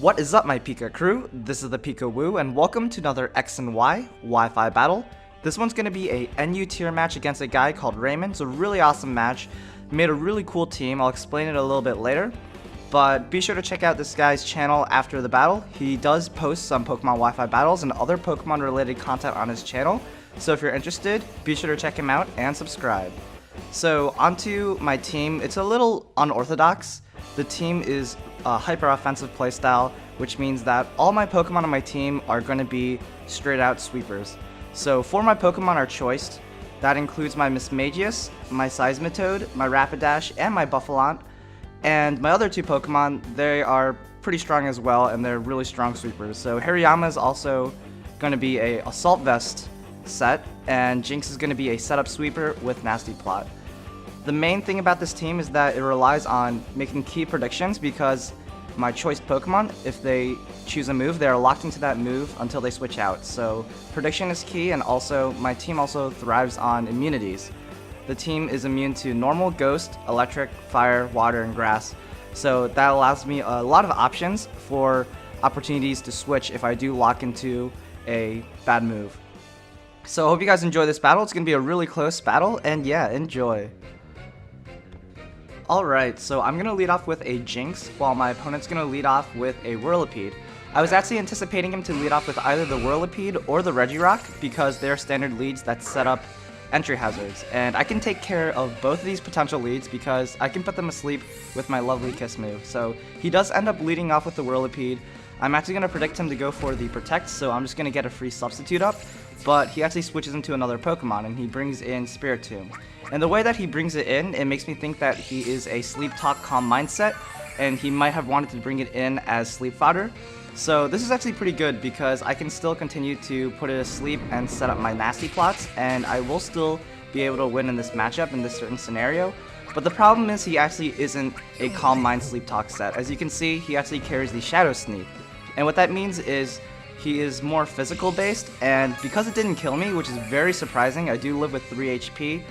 What is up, my Pika crew? This is the ThePikaWu, and welcome to another X and Y Wi-Fi battle. This one's going to be a NU tier match against a guy called Raymond. It's a really awesome match. Made a really cool team. I'll explain it a little bit later. But be sure to check out this guy's channel after the battle. He does post some Pokemon Wi-Fi battles and other Pokemon related content on his channel. So if you're interested, be sure to check him out and subscribe. So onto my team. It's a little unorthodox. The team is a hyper-offensive playstyle, which means that all my Pokemon on my team are going to be straight-out sweepers. So 4 of my Pokemon are choiced. That includes my Mismagius, my Seismitoad, my Rapidash, and my Buffalont. And my other 2 Pokemon, they are pretty strong as well, and they're really strong sweepers. So Hariyama is also going to be a Assault Vest set, and Jinx is going to be a setup sweeper with Nasty Plot. The main thing about this team is that it relies on making key predictions, because my choice Pokemon, if they choose a move, they are locked into that move until they switch out. So prediction is key, and also my team also thrives on immunities. The team is immune to normal, ghost, electric, fire, water, and grass. So that allows me a lot of options for opportunities to switch if I do lock into a bad move. So I hope you guys enjoy this battle. It's going to be a really close battle, and yeah, enjoy. Alright, so I'm going to lead off with a Jinx, while my opponent's going to lead off with a Whirlipede. I was actually anticipating him to lead off with either the Whirlipede or the Regirock, because they're standard leads that set up entry hazards. And I can take care of both of these potential leads because I can put them asleep with my lovely Kiss move. So he does end up leading off with the Whirlipede. I'm actually going to predict him to go for the Protect, so I'm just going to get a free substitute up. But he actually switches into another Pokemon, and he brings in Spiritomb. And the way that he brings it in, it makes me think that he is a Sleep Talk Calm mindset, and he might have wanted to bring it in as sleep fodder. So this is actually pretty good, because I can still continue to put it asleep and set up my nasty plots, and I will still be able to win in this matchup in this certain scenario. But the problem is he actually isn't a Calm Mind Sleep Talk set. As you can see, he actually carries the Shadow Sneak. And what that means is he is more physical based, and because it didn't kill me, which is very surprising, I do live with 3 HP,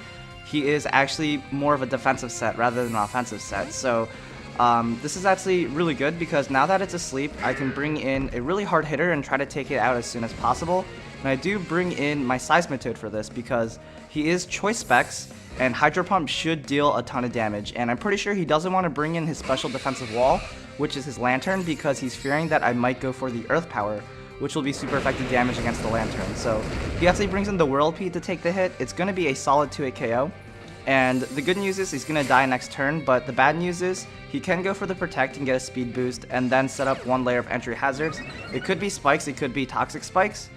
he is actually more of a defensive set rather than an offensive set. So this is actually really good, because now that it's asleep, I can bring in a really hard hitter and try to take it out as soon as possible. And I do bring in my Seismitoad for this, because he is choice specs, and Hydro Pump should deal a ton of damage. And I'm pretty sure he doesn't want to bring in his special defensive wall, which is his Lantern, because he's fearing that I might go for the Earth Power, which will be super effective damage against the Lantern. So he actually brings in the Whirlipede to take the hit. It's going to be a solid 2-hit KO. And the good news is he's going to die next turn, but the bad news is he can go for the Protect and get a speed boost, and then set up 1 layer of entry hazards. It could be Spikes, it could be Toxic Spikes.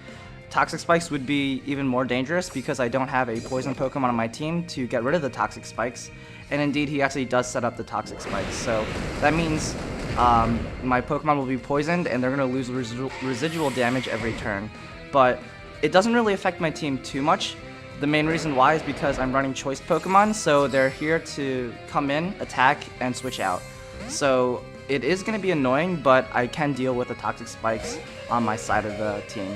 Toxic Spikes would be even more dangerous, because I don't have a Poison Pokemon on my team to get rid of the Toxic Spikes. And indeed, he actually does set up the Toxic Spikes. So that means my Pokemon will be poisoned, and they're going to lose residual damage every turn. But it doesn't really affect my team too much. The main reason why is because I'm running choice Pokemon, so they're here to come in, attack, and switch out. So it is going to be annoying, but I can deal with the Toxic Spikes on my side of the team.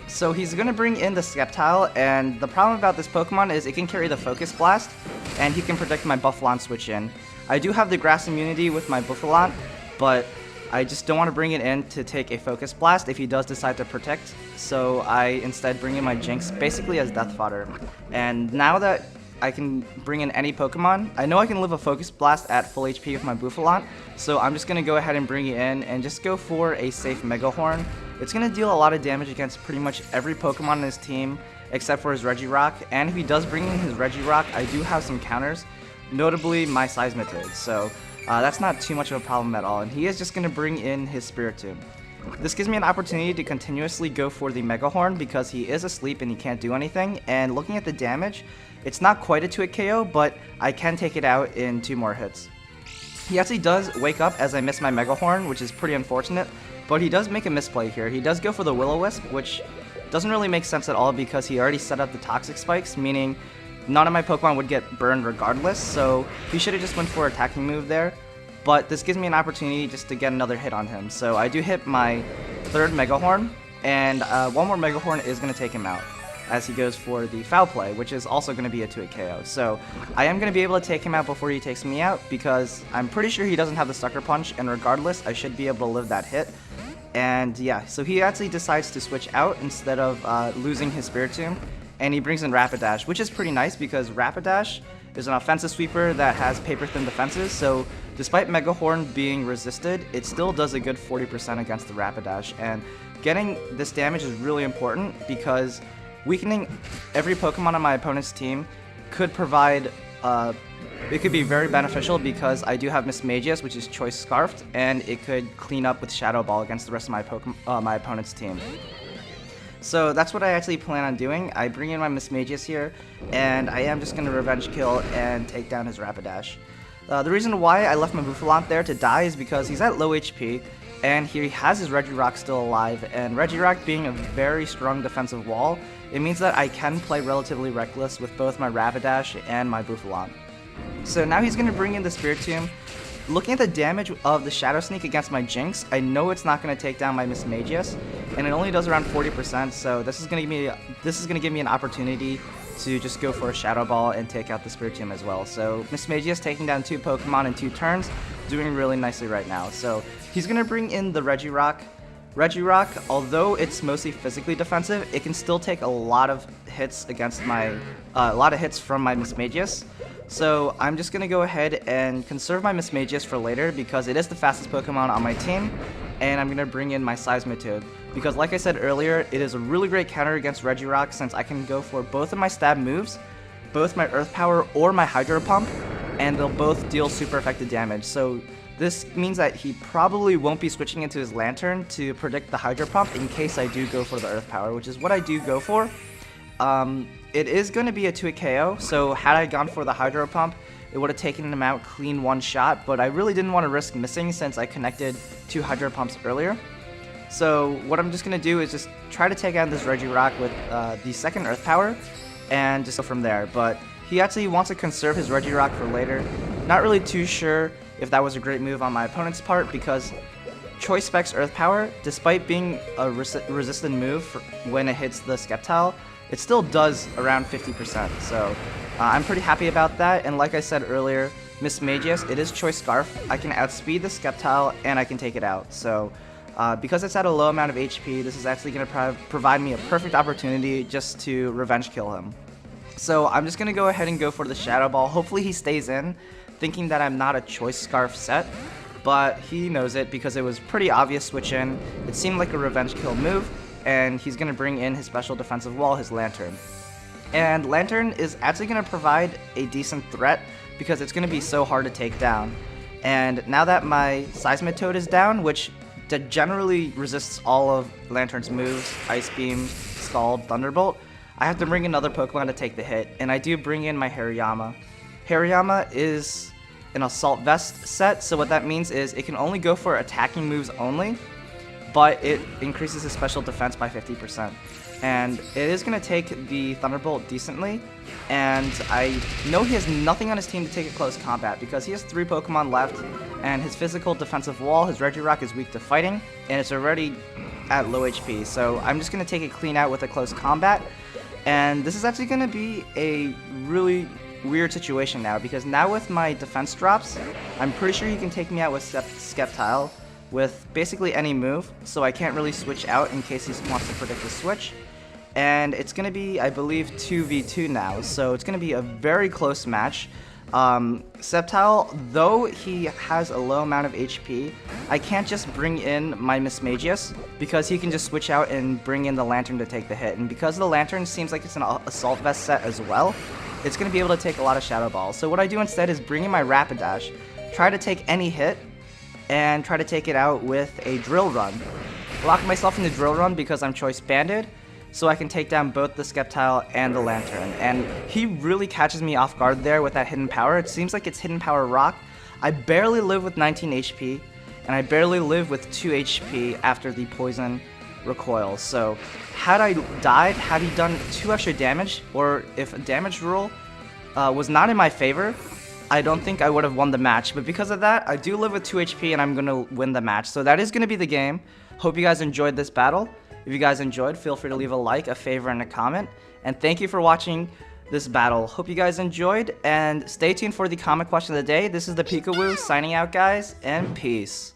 So he's going to bring in the Sceptile, and the problem about this Pokemon is it can carry the Focus Blast, and he can predict my Buffalont switch in. I do have the Grass immunity with my Buffalont, but I just don't want to bring it in to take a Focus Blast if he does decide to Protect, so I instead bring in my Jinx basically as death fodder. And now that I can bring in any Pokemon, I know I can live a Focus Blast at full HP with my Buffalont, so I'm just going to go ahead and bring it in and just go for a safe Mega Horn. It's going to deal a lot of damage against pretty much every Pokemon in his team except for his Regirock, and if he does bring in his Regirock, I do have some counters, notably my Seismitoad, so that's not too much of a problem at all, and he is just going to bring in his Spiritomb. This gives me an opportunity to continuously go for the Mega Horn, because he is asleep and he can't do anything, and looking at the damage, it's not quite a 2-hit KO, but I can take it out in 2 more hits. He actually does wake up as I miss my Mega Horn, which is pretty unfortunate, but he does make a misplay here. He does go for the Will-O-Wisp, which doesn't really make sense at all, because he already set up the Toxic Spikes, meaning none of my Pokemon would get burned regardless, so he should have just went for an attacking move there. But this gives me an opportunity just to get another hit on him. So I do hit my 3rd Mega Horn, and 1 more Mega Horn is going to take him out. as he goes for the foul play, which is also going to be a 2-hit KO. So I am going to be able to take him out before he takes me out, because I'm pretty sure he doesn't have the Sucker Punch, and regardless, I should be able to live that hit. And yeah, so he actually decides to switch out instead of losing his Spiritomb, and he brings in Rapidash, which is pretty nice because Rapidash is an offensive sweeper that has paper-thin defenses, so despite Mega Horn being resisted, it still does a good 40% against the Rapidash, and getting this damage is really important because weakening every Pokemon on my opponent's team could provide, it could be very beneficial because I do have Mismagius, which is Choice Scarfed, and it could clean up with Shadow Ball against the rest of my opponent's team. So that's what I actually plan on doing. I bring in my Mismagius here, and I am just going to Revenge Kill and take down his Rapidash. The reason why I left my Bouffalant there to die is because he's at low HP, and he has his Regirock still alive, and Regirock being a very strong defensive wall, it means that I can play relatively reckless with both my Rapidash and my Bouffalant. So now he's going to bring in the Spiritomb. Looking at the damage of the Shadow Sneak against my Jinx, I know it's not going to take down my Mismagius, and it only does around 40%, so this is going to give me an opportunity to just go for a Shadow Ball and take out the Spiritomb as well. So Mismagius taking down 2 Pokemon in 2 turns, doing really nicely right now. So he's going to bring in the Regirock. Regirock, although it's mostly physically defensive, it can still take a lot of hits against my, from my Mismagius. So I'm just going to go ahead and conserve my Mismagius for later because it is the fastest Pokemon on my team, and I'm going to bring in my Seismitoad because, like I said earlier, it is a really great counter against Regirock since I can go for both of my stab moves, both my Earth Power or my Hydro Pump, and they'll both deal super effective damage. So this means that he probably won't be switching into his Lantern to predict the Hydro Pump in case I do go for the Earth Power, which is what I do go for. It is going to be a 2-hit KO, so had I gone for the Hydro Pump, it would have taken him out clean one shot, but I really didn't want to risk missing since I connected 2 Hydro Pumps earlier. So what I'm just going to do is just try to take out this Regirock with the second Earth Power, and just go from there. But he actually wants to conserve his Regirock for later. Not really too sure if that was a great move on my opponent's part, because Choice Specs Earth Power, despite being a resistant move when it hits the Sceptile, it still does around 50%, so I'm pretty happy about that. And like I said earlier, Mismagius, it is Choice Scarf. I can outspeed the Sceptile and I can take it out. So because it's at a low amount of HP, this is actually going to provide me a perfect opportunity just to Revenge Kill him. So I'm just going to go ahead and go for the Shadow Ball. Hopefully he stays in, thinking that I'm not a Choice Scarf set, but he knows it because it was pretty obvious switch in. It seemed like a Revenge Kill move, and he's going to bring in his special defensive wall, his Lantern. And Lantern is actually going to provide a decent threat because it's going to be so hard to take down. And now that my Seismitoad is down, which generally resists all of Lantern's moves, Ice Beam, Scald, Thunderbolt, I have to bring another Pokemon to take the hit, and I do bring in my Hariyama. Hariyama is an Assault Vest set, so what that means is it can only go for attacking moves only, but it increases his special defense by 50%. And it is going to take the Thunderbolt decently, and I know he has nothing on his team to take a close combat because he has 3 Pokemon left, and his physical defensive wall, his Regirock, is weak to fighting, and it's already at low HP, so I'm just going to take it clean out with a close combat. And this is actually going to be a really weird situation now, because now with my defense drops, I'm pretty sure he can take me out with Sceptile with basically any move, so I can't really switch out in case he wants to predict the switch. And it's going to be, I believe, 2v2 now, so it's going to be a very close match. Sceptile, though he has a low amount of HP, I can't just bring in my Mismagius because he can just switch out and bring in the Lantern to take the hit. And because the Lantern seems like it's an Assault Vest set as well, it's going to be able to take a lot of Shadow Balls. So what I do instead is bring in my Rapidash, try to take any hit, and try to take it out with a Drill Run. Lock myself in the Drill Run because I'm Choice Banded, so I can take down both the Sceptile and the Lantern. And he really catches me off guard there with that Hidden Power. It seems like it's Hidden Power Rock. I barely live with 19 HP, and I barely live with 2 HP after the Poison Recoil. So had I died, had he done 2 extra damage, or if a damage rule was not in my favor, I don't think I would have won the match. But because of that, I do live with 2 HP, and I'm going to win the match. So that is going to be the game. Hope you guys enjoyed this battle. If you guys enjoyed, feel free to leave a like, a favorite, and a comment. And thank you for watching this battle. Hope you guys enjoyed, and stay tuned for the comment question of the day. This is ThePikaWu signing out, guys, and peace.